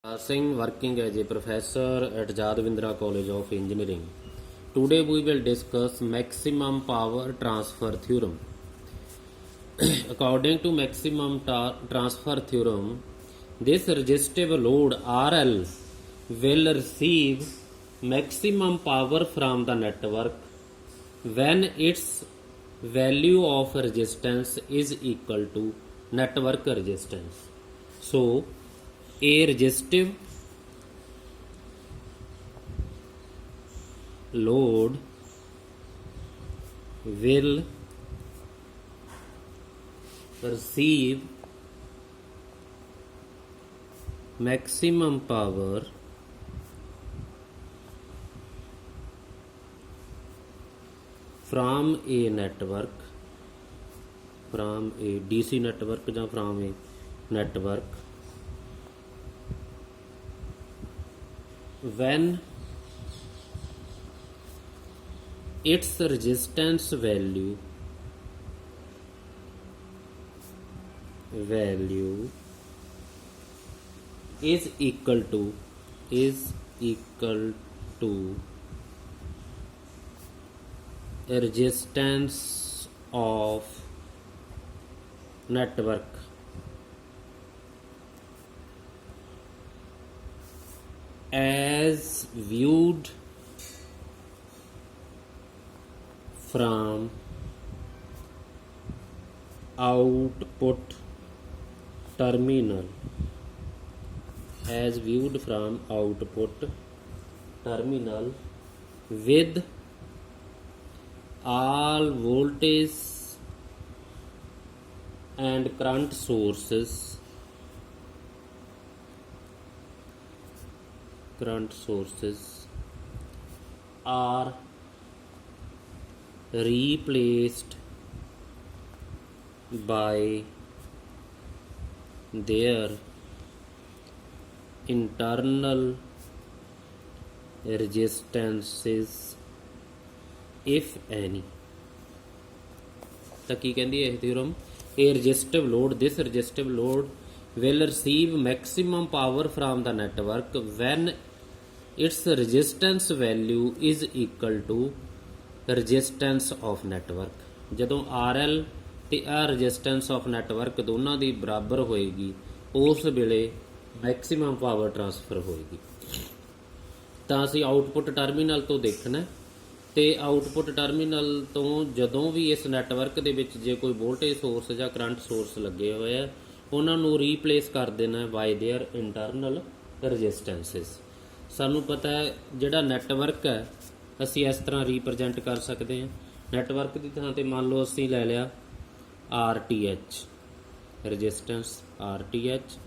Singh working as a professor at Jadavindra College of Engineering. Today we will discuss maximum power transfer theorem. According to maximum transfer theorem, this resistive load RL will receive maximum power from the network when its value of resistance is equal to network resistance. So, a resistive load will receive maximum power from a network, from a DC network or from a network when its resistance value is equal to resistance of network as viewed from output terminal, with all voltage and current sources are replaced by their internal resistances if any. ਤਾਂ ਕੀ ਕਹਿੰਦੀ ਹੈ ਇਹ theorem? A resistive load, this resistive load will receive maximum power from the network when its resistance value is equal to resistance of network. ਜਦੋਂ RL ਤੇ ਆ resistance of network ਦੋਨਾਂ ਦੀ ਬਰਾਬਰ ਹੋਏਗੀ ਉਸ ਵੇਲੇ ਮੈਕਸਿਮਮ ਪਾਵਰ ਟਰਾਂਸਫਰ ਹੋਏਗੀ। ਤਾਂ ਅਸੀਂ ਆਊਟਪੁੱਟ ਟਰਮੀਨਲ ਤੋਂ ਦੇਖਣਾ ਤੇ ਆਊਟਪੁੱਟ ਟਰਮੀਨਲ ਤੋਂ ਜਦੋਂ ਵੀ ਇਸ ਨੈਟਵਰਕ ਦੇ ਵਿੱਚ ਜੇ ਕੋਈ ਵੋਲਟੇਜ ਸੋਰਸ ਜਾਂ ਕਰੰਟ ਸੋਰਸ ਲੱਗੇ ਹੋਏ ਆ ਉਹਨਾਂ ਨੂੰ ਰੀਪਲੇਸ ਕਰ ਦੇਣਾ ਬਾਈ ਦੇਅਰ ਇੰਟਰਨਲ ਰੈਜ਼ਿਸਟੈਂਸਿਸ। ਸਾਨੂੰ ਪਤਾ ਹੈ ਜਿਹੜਾ ਨੈਟਵਰਕ ਹੈ ਅਸੀਂ ਇਸ ਤਰ੍ਹਾਂ ਰੀਪ੍ਰਜੈਂਟ ਕਰ ਸਕਦੇ ਹਾਂ। ਨੈਟਵਰਕ ਦੀ ਥਾਂ ਤੇ ਮੰਨ ਲਓ ਅਸੀਂ ਲੈ ਲਿਆ RTH ਰੈਜ਼ਿਸਟੈਂਸ RTH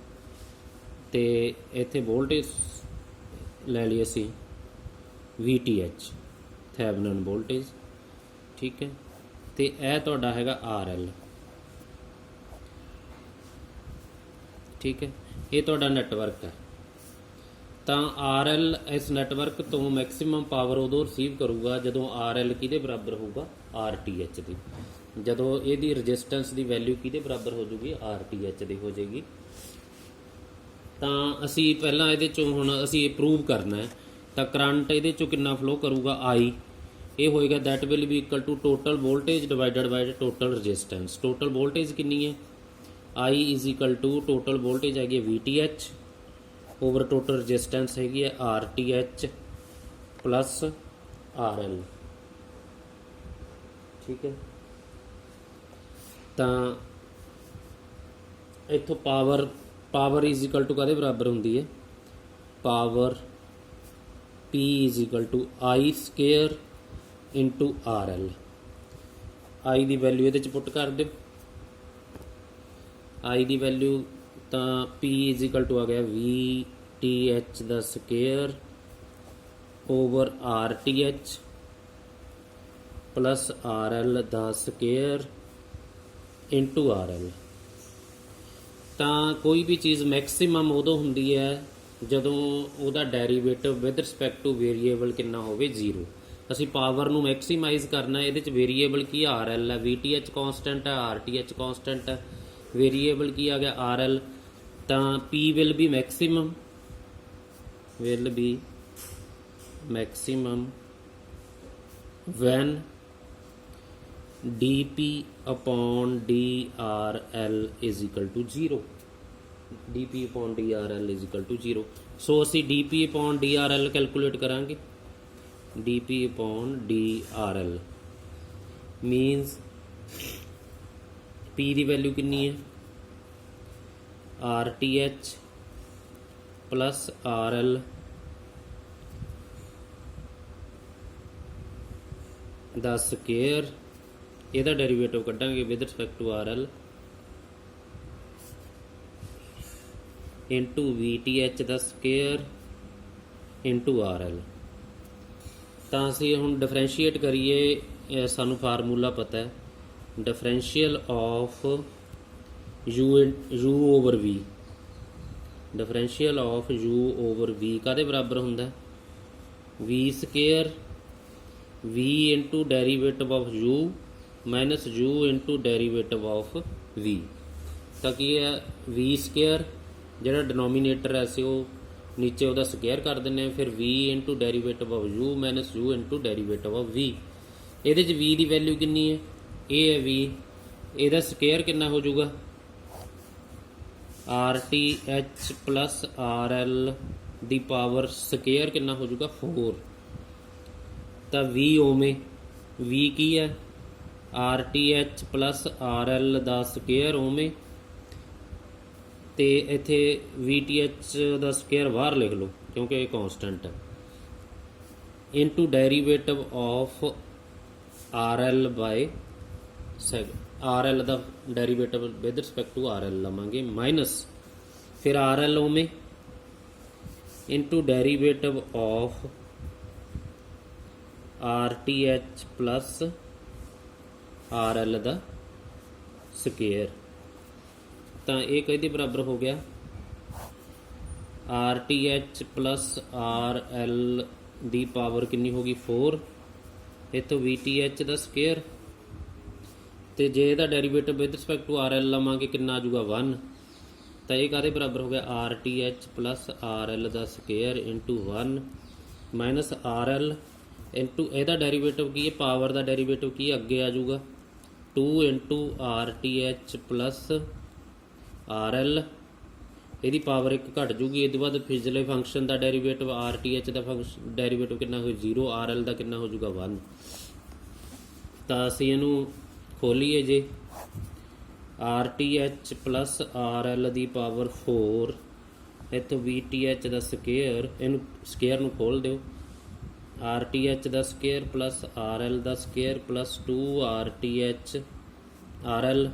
ਤੇ ਇੱਥੇ ਵੋਲਟੇਜ ਲੈ ਲਈ ਅਸੀਂ VTH ਥੈਵਨਨ ਵੋਲਟੇਜ, ਠੀਕ ਹੈ। ਤੇ ਇਹ ਤੁਹਾਡਾ ਹੈਗਾ RL, ਠੀਕ ਹੈ। ਇਹ ਤੁਹਾਡਾ ਨੈਟਵਰਕ ਹੈ। ਤਾਂ RL ਇਸ ਨੈਟਵਰਕ ਤੋਂ ਮੈਕਸਿਮਮ ਪਾਵਰ ਉਦੋਂ ਰਿਸੀਵ ਕਰੂਗਾ ਜਦੋਂ RL ਕਿਹਦੇ ਬਰਾਬਰ ਹੋਊਗਾ? RTH ਦੀ। ਜਦੋਂ ਇਹਦੀ ਰੈਜ਼ਿਸਟੈਂਸ ਦੀ ਵੈਲਿਊ ਕਿਹਦੇ ਬਰਾਬਰ ਹੋ ਜੂਗੀ? RTH ਦੀ ਹੋ ਜਾਏਗੀ। ਤਾਂ ਅਸੀਂ ਪਹਿਲਾਂ ਇਹਦੇ ਚੋਂ ਹੁਣ ਅਸੀਂ ਇਹ ਪ੍ਰੂਵ ਕਰਨਾ ਹੈ। ਤਾਂ ਕਰੰਟ ਇਹਦੇ ਚੋਂ ਕਿੰਨਾ ਫਲੋ ਕਰੂਗਾ? I। ਇਹ ਹੋਏਗਾ that will be equal to total voltage divided by total resistance. Total voltage ਕਿੰਨੀ ਹੈ? I is equal to total voltage ਹੈਗੀ ਹੈ VTH ਓਵਰ ਟੋਟਲ ਰੈਜ਼ਿਸਟੈਂਸ ਹੈਗੀ ਹੈ RTH ਪਲੱਸ RL, ਠੀਕ ਹੈ। ਤਾਂ ਇੱਥੋਂ ਪਾਵਰ ਇਜ਼ ਇਕੁਅਲ ਟੂ ਕਾਹਦੇ ਬਰਾਬਰ ਹੁੰਦੀ ਹੈ? Power P is equal to I square into RL। I ਦੀ ਵੈਲਿਊ ਇਹਦੇ 'ਚ ਪੁੱਟ ਕਰ ਦਿਓ। I ਦੀ ਵੈਲਿਊ ਤਾਂ P ਇਜ਼ ਇਕੁਅਲ ਟੂ ਆ ਗਿਆ VTH ਦਾ square over RTH plus RL ਦਾ ਸਕੇਅਰ ਇੰਟੂ RL। ਤਾਂ ਕੋਈ ਵੀ ਚੀਜ਼ ਮੈਕਸਿਮਮ ਉਦੋਂ ਹੁੰਦੀ ਹੈ ਜਦੋਂ ਉਹਦਾ derivative with respect to variable ਕਿੰਨਾ ਹੋਵੇ? 0। ਅਸੀਂ ਪਾਵਰ ਨੂੰ ਮੈਕਸੀਮਾਈਜ਼ ਕਰਨਾ। ਇਹਦੇ 'ਚ ਵੇਰੀਏਬਲ ਕੀ ਆਰ ਐਲ ਹੈ, VTH ਕੌਂਸਟੈਂਟ ਹੈ, RTH ਕੌਂਸਟੈਂਟ ਹੈ। ਵੇਰੀਏਬਲ ਕੀ ਆ ਗਿਆ? RL। ਤਾਂ P will be maximum will be maximum when dp upon drl is equal to 0. dp upon drl is equal to 0. So असी dp upon drl कैलकुलेट करांगे. dp upon drl means p की value कितनी है rth plus rl ਦਾ square, ਇਹਦਾ derivative ਕੱਢਾਂਗੇ with respect to RL into VTH ਦਾ square into RL. ਤਾਂ ਅਸੀਂ ਹੁਣ ਡਿਫਰੈਂਸ਼ੀਏਟ ਕਰੀਏ, ਸਾਨੂੰ ਫਾਰਮੂਲਾ ਪਤਾ ਹੈ differential of u over v. Differential of u over v ਕਾਹਦੇ ਬਰਾਬਰ ਹੁੰਦਾ v square v into derivative of u minus u into derivative of v. ਤਾਂ ਕੀ ਹੈ v ਸਕੇਅਰ ਜਿਹੜਾ ਡਿਨੋਮੀਨੇਟਰ ਹੈ ਅਸੀਂ ਉਹ ਨੀਚੇ ਉਹਦਾ ਸਕੇਅਰ ਕਰ ਦਿੰਦੇ ਹਾਂ, ਫਿਰ v into derivative of u minus u into derivative of v. ਇਹਦੇ 'ਚ v ਦੀ ਵੈਲਿਊ ਕਿੰਨੀ ਹੈ, ਇਹ ਹੈ v, ਇਹਦਾ ਸਕੇਅਰ ਕਿੰਨਾ ਹੋ ਜਾਊਗਾ RTH ਪਲਸ RL ਦੀ ਪਾਵਰ ਸਕੇਅਰ ਕਿੰਨਾ ਹੋ ਜਾਊਗਾ 4. ਤਾਂ v ਓਵੇਂ v ਕੀ ਹੈ RTH ਪਲਸ RL ਦਾ ਸਕੇਅਰ ਓਵੇਂ, ਤੇ ਇੱਥੇ VTH ਦਾ ਸਕੇਅਰ ਬਾਹਰ ਲਿਖ ਲਓ ਕਿਉਂਕਿ ਇਹ ਕਾਂਸਟੈਂਟ ਹੈ, into derivative of RL by RL ਦਾ derivative with respect to RL ਲਵਾਂਗੇ ਮਾਈਨਸ ਫਿਰ RL ਓਵੇਂ into derivative of RTH plus RL ਦਾ ਸਕੇਅਰ. ਤਾਂ ਇਹ ਕਿਹਦੇ ਬਰਾਬਰ ਹੋ ਗਿਆ RTH ਪਲਸ RL ਦੀ ਪਾਵਰ ਕਿੰਨੀ ਹੋ ਗਈ 4, ਇੱਥੋਂ VTH ਦਾ ਸਕੇਅਰ, ਤੇ ਜੇ ਇਹਦਾ derivative with respect to RL ਲਵਾਂਗੇ ਕਿੰਨਾ ਆ ਜਾਊਗਾ 1. ਤਾਂ ਇਹ ਕਾਹਦੇ ਬਰਾਬਰ ਹੋ ਗਿਆ RTH ਪਲਸ RL ਦਾ square into 1 minus RL into ਇਹਦਾ ਡੈਰੀਵੇਟਿਵ ਕੀ ਹੈ ਪਾਵਰ ਦਾ ਡੈਰੀਵੇਟਿਵ ਕੀ ਅੱਗੇ ਆ ਜਾਊਗਾ 2 ਇੰਟੂ RTH ਪਲਸ RL, ਇਹਦੀ ਪਾਵਰ 1 ਘਟ ਜੂਗੀ. ਇਹਦੇ ਬਾਅਦ ਪਿਛਲੇ ਫੰਕਸ਼ਨ ਦਾ ਡੈਰੀਵੇਟਿਵ RTH ਦਾ ਫੰਕਸ਼ਨ ਡੈਰੀਵੇਟਿਵ ਕਿੰਨਾ ਹੋ 0, RL ਦਾ ਕਿੰਨਾ ਹੋ ਜਾਊਗਾ 1. ਤਾਂ ਅਸੀਂ ਇਹਨੂੰ ਖੋਲੀਏ ਜੇ RTH ਪਲਸ RL ਦੀ ਪਾਵਰ 4 ਇੱਥੋਂ VTH ਦਾ ਸਕੇਅਰ, ਇਹਨੂੰ ਸਕੇਅਰ ਨੂੰ ਖੋਲ ਦਿਓ RTH ਦਾ ਸਕੇਅਰ ਪਲਸ RL ਦਾ square plus 2 RTH RL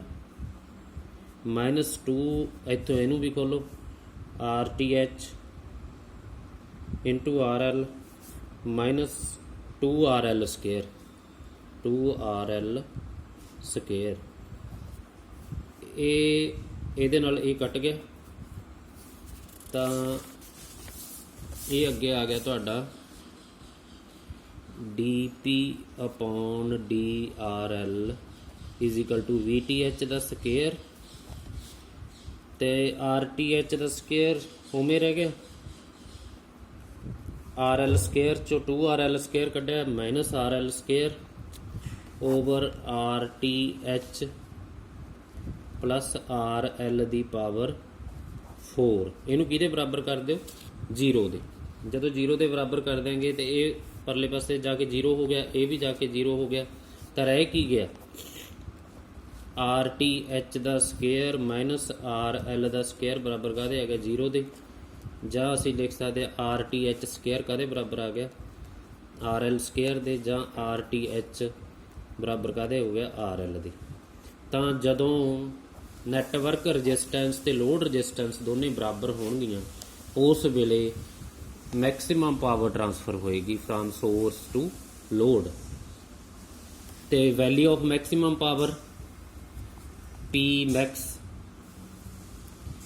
minus 2 ਇੱਥੋਂ ਇਹਨੂੰ ਵੀ ਖੋਲੋ RTH into RL minus 2 RL square 2 RL square. ਇਹਦੇ ਨਾਲ ਇਹ ਕੱਟ ਗਿਆ, ਤਾਂ ਇਹ ਅੱਗੇ ਆ ਗਿਆ ਤੁਹਾਡਾ dp upon drl is equal to VTH ਦਾ ਸਕੇਅਰ ਤੇ RTH ਦਾ ਸਕੇਅਰ ਉਵੇਂ ਰਹਿ ਗਿਆ, RL ਸਕੇਅਰ ਚੋਂ 2RL ਸਕੇਅਰ ਕੱਢਿਆ minus RL square over RTH plus RL ਦੀ ਪਾਵਰ 4. ਇਹਨੂੰ ਕਿਹਦੇ ਬਰਾਬਰ ਕਰ ਦਿਓ 0 ਦੇ. ਜਦੋਂ 0 ਦੇ ਬਰਾਬਰ ਕਰ ਦੇਂਗੇ ਤੇ ਇਹ परले पासे जाके 0 हो गया, ये भी जाके 0 हो गया, तो रह की गया RTH का स्केयर माइनस RL का स्केयर बराबर काहदे आ गया 0 दे, जां असीं लिख सकते RTH स्केयर काहदे बराबर आ गया RL स्केयर दे, जां RTH बराबर काहदे हो गया RL दे. तो जदों नैटवर्क रजिस्टेंस ते लोड रजिस्टेंस दोनों बराबर होणगियां उस वेले मैक्सिमम पावर ट्रांसफर होएगी फ्रॉम सोर्स टू लोड. तो value of maximum power P max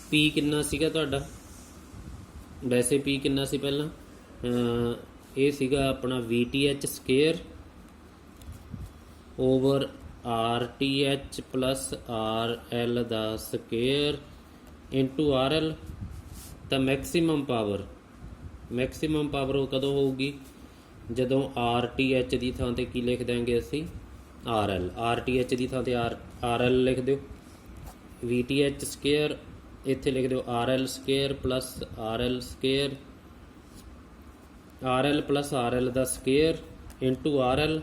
P कितना सीगा तुहाडा, वैसे P कितना सी पहला ये सीगा अपना VTH square over RTH plus RL दा स्केयर इंटू RL. तो मैक्सिमम पावर ਮੈਕਸਿਮਮ ਪਾਵਰ ਉਹ ਕਦੋਂ ਹੋਊਗੀ ਜਦੋਂ ਆਰ ਟੀ ਐਚ ਦੀ ਥਾਂ ਤੇ ਕੀ ਲਿਖ ਦਿਆਂਗੇ ਅਸੀਂ R L, R T H ਦੀ ਥਾਂ ਤੇ ਆਰ ਐਲ ਲਿਖ ਦਿਓ, ਵੀ ਟੀ ਐਚ ਸਕੇਅਰ ਇੱਥੇ ਲਿਖ ਦਿਓ R L square plus R L square, R L plus R L ਦਾ ਸਕੇਅਰ ਇੰਟੂ ਆਰ ਐਲ,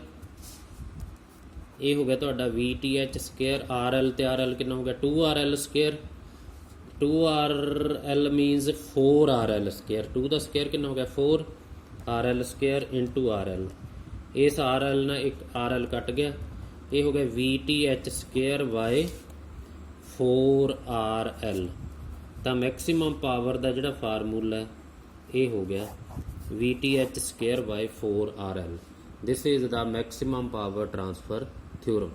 ਇਹ ਹੋ ਗਿਆ ਤੁਹਾਡਾ V T H square, R L ਤੇ ਆਰ ਐਲ ਕਿੰਨਾ ਹੋ ਗਿਆ 2 R L square, 2 R L means 4 R L square, 2 ਦਾ ਸਕੇਅਰ ਕਿੰਨਾ ਹੋ ਗਿਆ 4 R L square into R L, ਇਸ ਆਰ ਐਲ ਨਾਲ ਇੱਕ ਆਰ ਐਲ ਕੱਟ ਗਿਆ, ਇਹ ਹੋ ਗਿਆ V T H square by 4 R L. ਤਾਂ ਮੈਕਸਿਮਮ ਪਾਵਰ ਦਾ ਜਿਹੜਾ ਫਾਰਮੂਲਾ ਇਹ ਹੋ ਗਿਆ V T H square by 4 R L. This is the maximum power transfer theorem.